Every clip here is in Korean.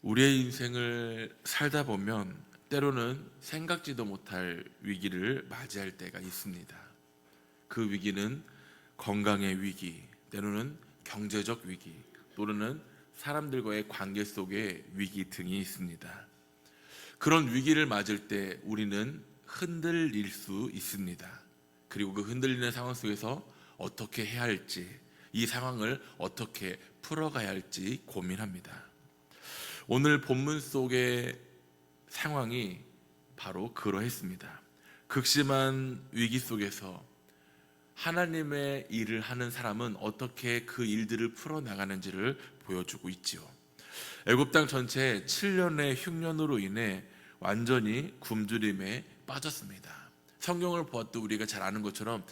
우리의 인생을 살다 보면 때로는 생각지도 못할 위기를 맞이할 때가 있습니다. 그 위기는 건강의 위기, 때로는 경제적 위기, 또는 사람들과의 관계 속의 위기 등이 있습니다. 그런 위기를 맞을 때 우리는 흔들릴 수 있습니다. 그리고 그 흔들리는 상황 속에서 어떻게 해야 할지, 이 상황을 어떻게 풀어가야 할지 고민합니다. 오늘 본문 속의 상황이 바로 그러했습니다. 극심한 위기 속에서 하나님의 일을 하는 사람은 어떻게 그 일들을 풀어나가는지를 보여주고 있지요. 애굽 땅 전체에 7년의 흉년으로 인해 완전히 굶주림에 빠졌습니다. 성경을 보아도 우리가 잘 아는 것처럼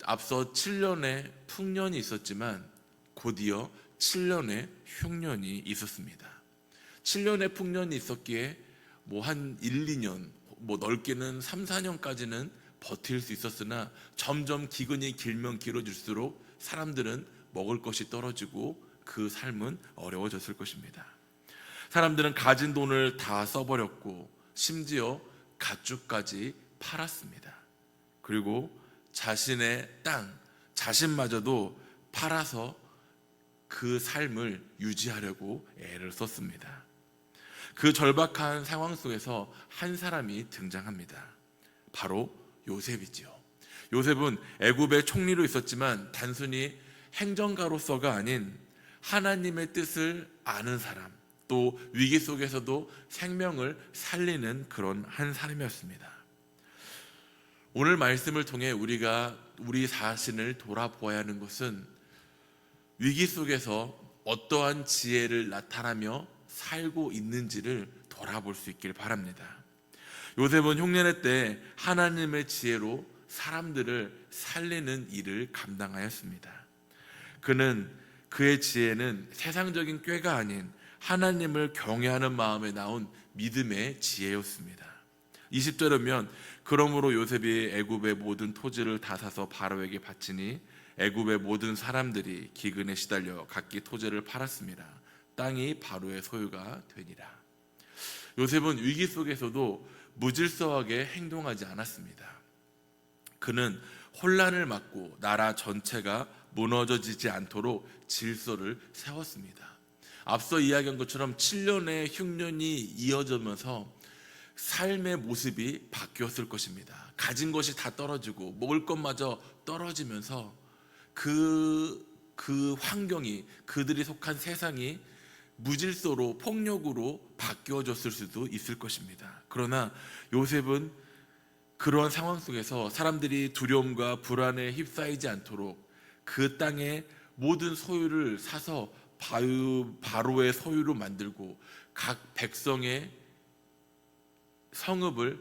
앞서 7년의 풍년이 있었지만 곧이어 7년의 흉년이 있었습니다. 7년의 풍년이 있었기에 한 1, 2년, 넓게는 3, 4년까지는 버틸 수 있었으나 점점 기근이 길면 길어질수록 사람들은 먹을 것이 떨어지고 그 삶은 어려워졌을 것입니다. 사람들은 가진 돈을 다 써버렸고 심지어 가축까지 팔았습니다. 그리고 자신의 땅, 자신마저도 팔아서 그 삶을 유지하려고 애를 썼습니다. 그 절박한 상황 속에서 한 사람이 등장합니다. 바로 요셉이지요. 요셉은 애굽의 총리로 있었지만 단순히 행정가로서가 아닌 하나님의 뜻을 아는 사람, 또 위기 속에서도 생명을 살리는 그런 한 사람이었습니다. 오늘 말씀을 통해 우리가 우리 자신을 돌아보아야 하는 것은 위기 속에서 어떠한 지혜를 나타나며 살고 있는지를 돌아볼 수 있길 바랍니다. 요셉은 흉년의 때 하나님의 지혜로 사람들을 살리는 일을 감당하였습니다. 그의 지혜는 세상적인 꾀가 아닌 하나님을 경외하는 마음에 나온 믿음의 지혜였습니다. 20절에 보면 그러므로 요셉이 애굽의 모든 토지를 다 사서 바로에게 바치니 애굽의 모든 사람들이 기근에 시달려 각기 토지를 팔았습니다. 땅이 바로의 소유가 되니라. 요셉은 위기 속에서도 무질서하게 행동하지 않았습니다. 그는 혼란을 막고 나라 전체가 무너져지지 않도록 질서를 세웠습니다. 앞서 이야기한 것처럼 7년의 흉년이 이어지면서 삶의 모습이 바뀌었을 것입니다. 가진 것이 다 떨어지고 먹을 것마저 떨어지면서 그 환경이, 그들이 속한 세상이 무질서로 폭력으로 바뀌어졌을 수도 있을 것입니다. 그러나 요셉은 그러한 상황 속에서 사람들이 두려움과 불안에 휩싸이지 않도록 그 땅의 모든 소유를 사서 바로의 소유로 만들고 각 백성의 성읍을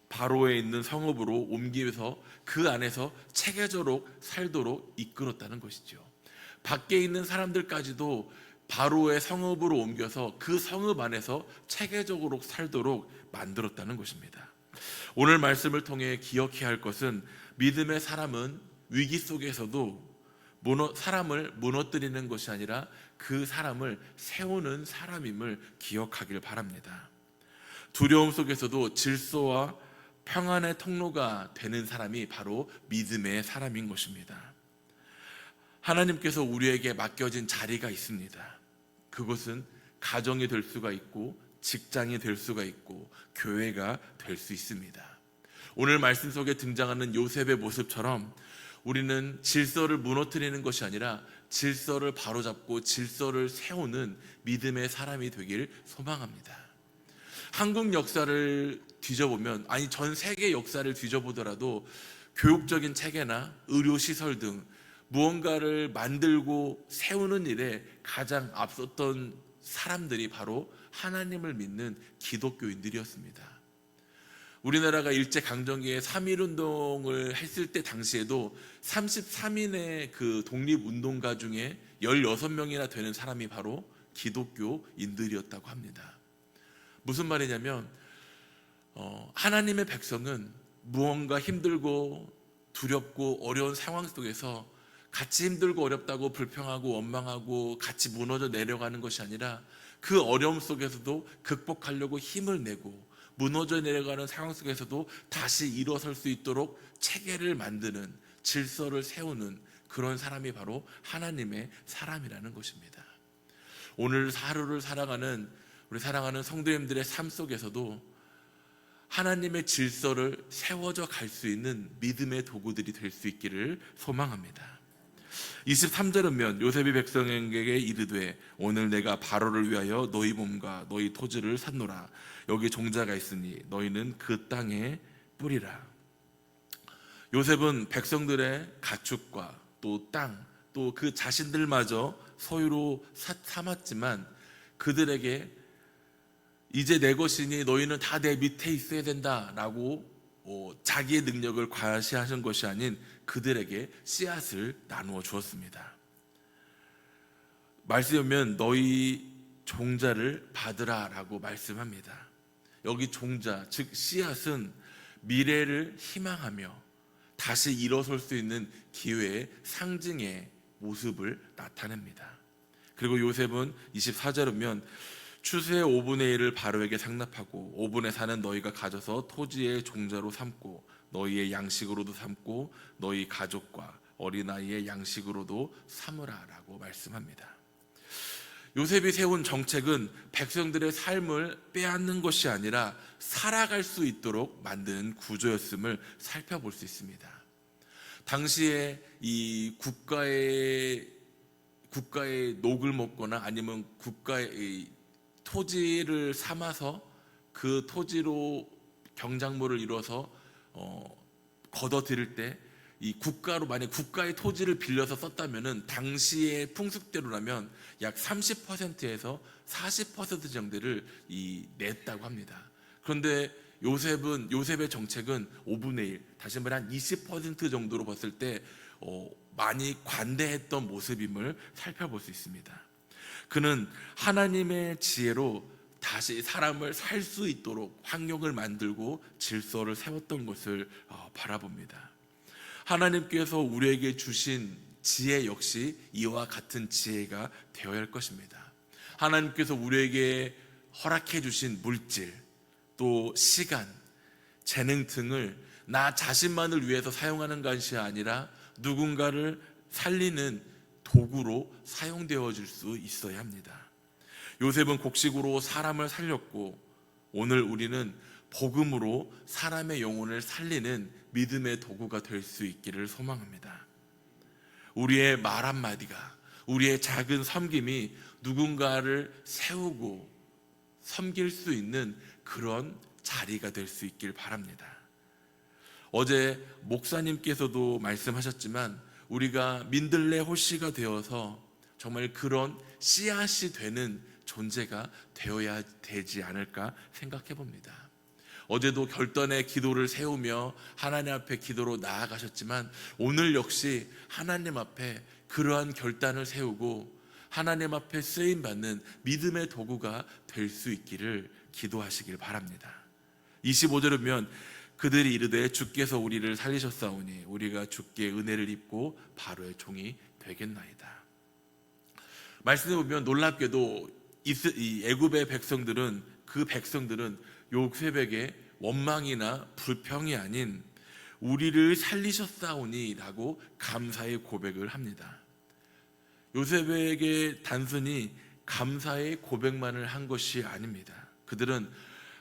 바로에 있는 성읍으로 옮기면서 그 안에서 체계적으로 살도록 이끌었다는 것이죠. 밖에 있는 사람들까지도 바로의 성읍으로 옮겨서 그 성읍 안에서 체계적으로 살도록 만들었다는 것입니다. 오늘 말씀을 통해 기억해야 할 것은 믿음의 사람은 위기 속에서도 사람을 무너뜨리는 것이 아니라 그 사람을 세우는 사람임을 기억하길 바랍니다. 두려움 속에서도 질서와 평안의 통로가 되는 사람이 바로 믿음의 사람인 것입니다. 하나님께서 우리에게 맡겨진 자리가 있습니다. 그것은 가정이 될 수가 있고 직장이 될 수가 있고 교회가 될 수 있습니다. 오늘 말씀 속에 등장하는 요셉의 모습처럼 우리는 질서를 무너뜨리는 것이 아니라 질서를 바로잡고 질서를 세우는 믿음의 사람이 되길 소망합니다. 한국 역사를 뒤져보면, 아니 전 세계 역사를 뒤져보더라도 교육적인 체계나 의료시설 등 무언가를 만들고 세우는 일에 가장 앞섰던 사람들이 바로 하나님을 믿는 기독교인들이었습니다. 우리나라가 일제강점기에 3.1운동을 했을 때 당시에도 33인의 그 독립운동가 중에 16명이나 되는 사람이 바로 기독교인들이었다고 합니다. 무슨 말이냐면 하나님의 백성은 무언가 힘들고 두렵고 어려운 상황 속에서 같이 힘들고 어렵다고 불평하고 원망하고 같이 무너져 내려가는 것이 아니라 그 어려움 속에서도 극복하려고 힘을 내고 무너져 내려가는 상황 속에서도 다시 일어설 수 있도록 체계를 만드는, 질서를 세우는 그런 사람이 바로 하나님의 사람이라는 것입니다. 오늘 하루를 살아가는 우리 사랑하는 성도님들의 삶 속에서도 하나님의 질서를 세워져 갈 수 있는 믿음의 도구들이 될 수 있기를 소망합니다. 23절은 요셉이 백성에게 이르되 오늘 내가 바로를 위하여 너희 몸과 너희 토지를 샀노라. 여기 종자가 있으니 너희는 그 땅에 뿌리라. 요셉은 백성들의 가축과 또 땅, 또 그 자신들마저 소유로 삼았지만 그들에게 이제 내 것이니 너희는 다 내 밑에 있어야 된다라고 자기의 능력을 과시하신 것이 아닌 그들에게 씨앗을 나누어 주었습니다. 말씀에 보면 너희 종자를 받으라라고 말씀합니다. 여기 종자, 즉 씨앗은 미래를 희망하며 다시 일어설 수 있는 기회의 상징의 모습을 나타냅니다. 그리고 요셉은 24절은 추수의 5분의 1을 바로에게 상납하고 5분의 4는 너희가 가져서 토지의 종자로 삼고 너희의 양식으로도 삼고 너희 가족과 어린아이의 양식으로도 삼으라라고 말씀합니다. 요셉이 세운 정책은 백성들의 삶을 빼앗는 것이 아니라 살아갈 수 있도록 만든 구조였음을 살펴볼 수 있습니다. 당시에 이 국가의 녹을 먹거나 아니면 국가의 토지를 삼아서 그 토지로 경작물을 이뤄서 걷어들일 때 이 국가로 만약 국가의 토지를 빌려서 썼다면은 당시의 풍습대로라면 약 30%에서 40% 정도를 냈다고 합니다. 그런데 요셉의 정책은 5분의 1, 다시 말해 한 20% 정도로 봤을 때 많이 관대했던 모습임을 살펴볼 수 있습니다. 그는 하나님의 지혜로 다시 사람을 살 수 있도록 환경을 만들고 질서를 세웠던 것을 바라봅니다. 하나님께서 우리에게 주신 지혜 역시 이와 같은 지혜가 되어야 할 것입니다. 하나님께서 우리에게 허락해 주신 물질, 또 시간, 재능 등을 나 자신만을 위해서 사용하는 것이 아니라 누군가를 살리는 도구로 사용되어질 수 있어야 합니다. 요셉은 곡식으로 사람을 살렸고 오늘 우리는 복음으로 사람의 영혼을 살리는 믿음의 도구가 될 수 있기를 소망합니다. 우리의 말 한마디가, 우리의 작은 섬김이 누군가를 세우고 섬길 수 있는 그런 자리가 될 수 있길 바랍니다. 어제 목사님께서도 말씀하셨지만 우리가 민들레 호씨가 되어서 정말 그런 씨앗이 되는 존재가 되어야 되지 않을까 생각해 봅니다. 어제도 결단의 기도를 세우며 하나님 앞에 기도로 나아가셨지만 오늘 역시 하나님 앞에 그러한 결단을 세우고 하나님 앞에 쓰임받는 믿음의 도구가 될 수 있기를 기도하시길 바랍니다. 25절을 보면 그들이 이르되 주께서 우리를 살리셨사오니 우리가 주께 은혜를 입고 바로의 종이 되겠나이다. 말씀해 보면 놀랍게도 이 애굽의 백성들은 요셉에게 원망이나 불평이 아닌 우리를 살리셨사오니 라고 감사의 고백을 합니다. 요셉에게 단순히 감사의 고백만을 한 것이 아닙니다. 그들은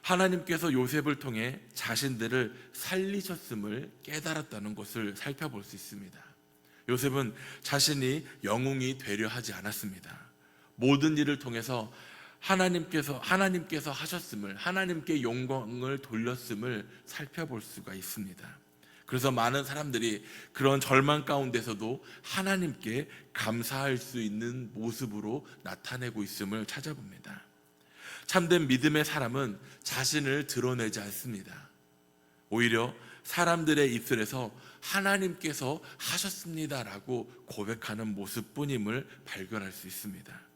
하나님께서 요셉을 통해 자신들을 살리셨음을 깨달았다는 것을 살펴볼 수 있습니다. 요셉은 자신이 영웅이 되려 하지 않았습니다. 모든 일을 통해서 하나님께서 하셨음을, 하나님께 영광을 돌렸음을 살펴볼 수가 있습니다. 그래서 많은 사람들이 그런 절망 가운데서도 하나님께 감사할 수 있는 모습으로 나타내고 있음을 찾아봅니다. 참된 믿음의 사람은 자신을 드러내지 않습니다. 오히려 사람들의 입술에서 하나님께서 하셨습니다라고 고백하는 모습뿐임을 발견할 수 있습니다.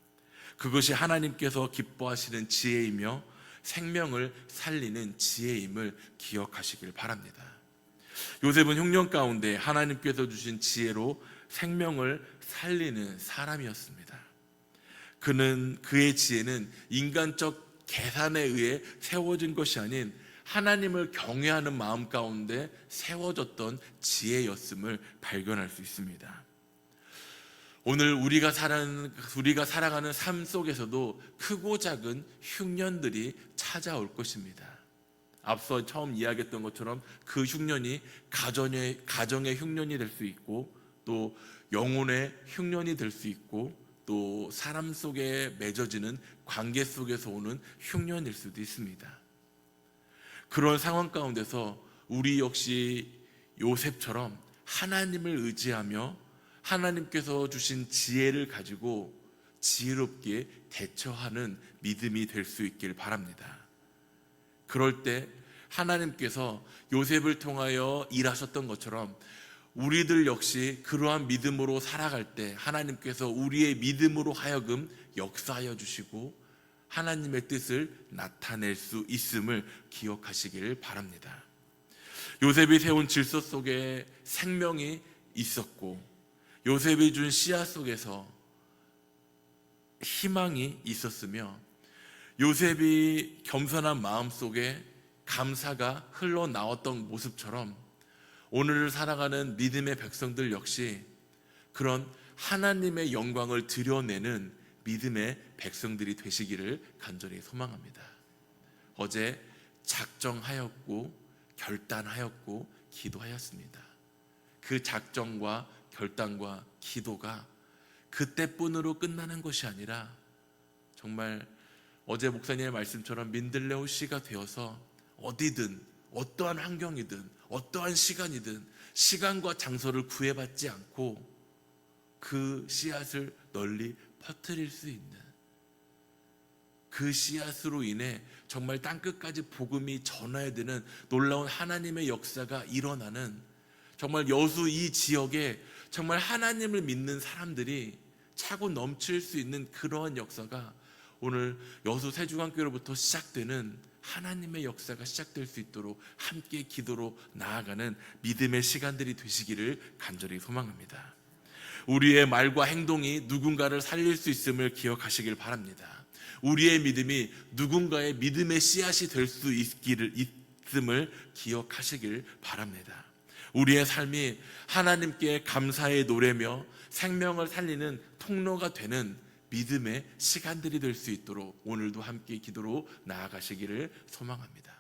그것이 하나님께서 기뻐하시는 지혜이며 생명을 살리는 지혜임을 기억하시길 바랍니다. 요셉은 흉년 가운데 하나님께서 주신 지혜로 생명을 살리는 사람이었습니다. 그의 지혜는 인간적 계산에 의해 세워진 것이 아닌 하나님을 경외하는 마음 가운데 세워졌던 지혜였음을 발견할 수 있습니다. 오늘 우리가 살아가는 삶 속에서도 크고 작은 흉년들이 찾아올 것입니다. 앞서 처음 이야기했던 것처럼 그 흉년이 가정의 흉년이 될 수 있고, 또 영혼의 흉년이 될 수 있고, 또 사람 속에 맺어지는 관계 속에서 오는 흉년일 수도 있습니다. 그런 상황 가운데서 우리 역시 요셉처럼 하나님을 의지하며 하나님께서 주신 지혜를 가지고 지혜롭게 대처하는 믿음이 될 수 있길 바랍니다. 그럴 때 하나님께서 요셉을 통하여 일하셨던 것처럼 우리들 역시 그러한 믿음으로 살아갈 때 하나님께서 우리의 믿음으로 하여금 역사하여 주시고 하나님의 뜻을 나타낼 수 있음을 기억하시길 바랍니다. 요셉이 세운 질서 속에 생명이 있었고, 요셉이 준 씨앗 속에서 희망이 있었으며, 요셉이 겸손한 마음 속에 감사가 흘러나왔던 모습처럼 오늘을 살아가는 믿음의 백성들 역시 그런 하나님의 영광을 드러내는 믿음의 백성들이 되시기를 간절히 소망합니다. 어제 작정하였고 결단하였고 기도하였습니다. 그 작정과 결단과 기도가 그때뿐으로 끝나는 것이 아니라 정말 어제 목사님의 말씀처럼 민들레오 씨가 되어서 어디든 어떠한 환경이든 어떠한 시간이든 시간과 장소를 구애받지 않고 그 씨앗을 널리 퍼뜨릴 수 있는, 그 씨앗으로 인해 정말 땅끝까지 복음이 전화되는 놀라운 하나님의 역사가 일어나는, 정말 여수 이 지역에 정말 하나님을 믿는 사람들이 차고 넘칠 수 있는 그러한 역사가 오늘 여수 세주관교로부터 시작되는 하나님의 역사가 시작될 수 있도록 함께 기도로 나아가는 믿음의 시간들이 되시기를 간절히 소망합니다. 우리의 말과 행동이 누군가를 살릴 수 있음을 기억하시길 바랍니다. 우리의 믿음이 누군가의 믿음의 씨앗이 될 수 있음을 기억하시길 바랍니다. 우리의 삶이 하나님께 감사의 노래며 생명을 살리는 통로가 되는 믿음의 시간들이 될 수 있도록 오늘도 함께 기도로 나아가시기를 소망합니다.